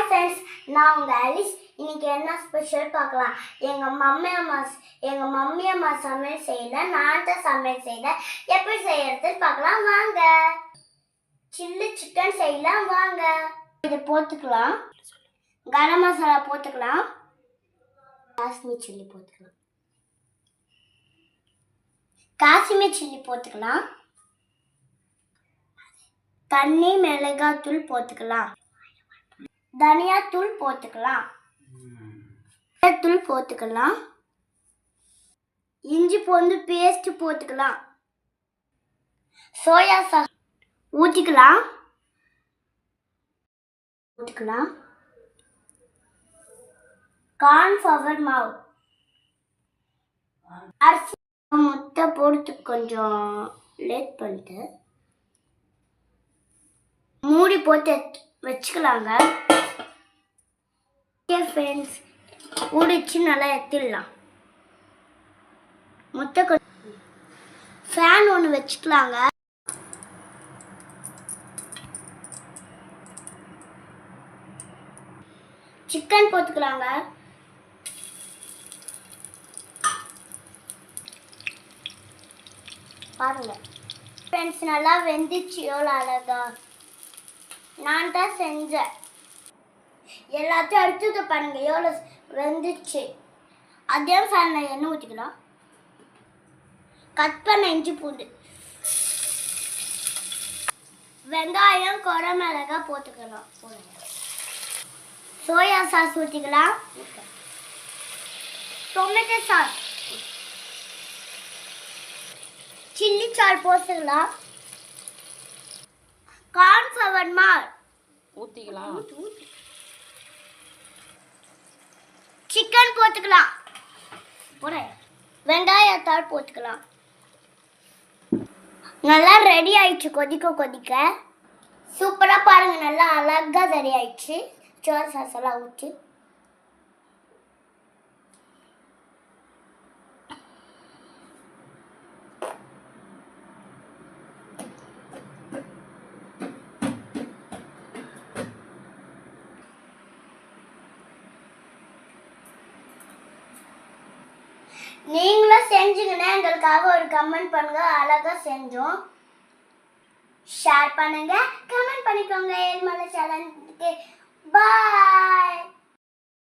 Hi friends, நான் உங்கள் Alice. இன்னைக்கு என்ன ஸ்பெஷல் பார்க்கலாம். எங்கள் மம்மி அம்மா சமையல் செய்யல, நான் தான் சமையல் செய்யல. எப்படி செய்யறதுன்னு பார்க்கலாம் வாங்க. சில்லி சிக்கன் செய்யலாம் வாங்க. இதை போட்டுக்கலாம். கரம் மசாலா போட்டுக்கலாம். காஷ்மீர் சில்லி போட்டுக்கலாம். காஷ்மீர் சில்லி போட்டுக்கலாம். தண்ணி மிளகாய் தூள் போட்டுக்கலாம். தனியா தூள் போட்டுக்கலாம். தூள் போட்டுக்கலாம். இஞ்சி பூண்டு பேஸ்ட் போட்டுக்கலாம். சோயா சாஸ் ஊற்றிக்கலாம். கார்ன்ஃப்ளவர் மாவு, அரிசி, முட்டை போட்டு கொஞ்சம் லேட் பண்ணிட்டு மூடி போட்டு வச்சுக்கலாங்க. ஓகே ஃப்ரெண்ட்ஸ், ஊடிச்சு நல்லா எடுத்துடலாம். முட்டை ஃபேன் ஒன்று வச்சுக்கலாங்க. சிக்கன் போட்டுக்கலாங்க. பாருங்க ஃப்ரெண்ட்ஸ், நல்லா வெந்துச்சு. எவ்வளோ அழகா நான் தான் செஞ்சேன். எல்லாத்தையும் அடுத்தது பாருங்க எவ்வளோ வெந்துச்சு. அதே ஃபேனில் எண்ணெய் ஊற்றிக்கலாம். கட் பண்ண இஞ்சி பூண்டு, வெங்காயம், குடமிளகா போட்டுக்கலாம். சோயா சாஸ் ஊற்றிக்கலாம். டொமேட்டோ சாஸ், சில்லி சாஸ் போட்டுக்கலாம். கார்ன்ஃப்ளவர் மாவு ஊற்றிக்கலாம். சிக்கன் போட்டுக்கலாம். வெங்காயத்தாள் போட்டுக்கலாம். நல்லா ரெடி ஆயிடுச்சு. கொதிக்க சூப்பராக பாருங்க, நல்லா அழகாக ரெடி ஆயிடுச்சு. சோயா சாஸ் எல்லாம் ஊற்றி நீங்களும் செஞ்சுங்கன்னா எங்களுக்காக ஒரு கமெண்ட் பண்ணுங்க. அழகா செஞ்சோம். ஷேர் பண்ணுங்க, கமெண்ட் பண்ணிக்கோங்க. ஏழ்மலை சேனலுக்கு பாய்.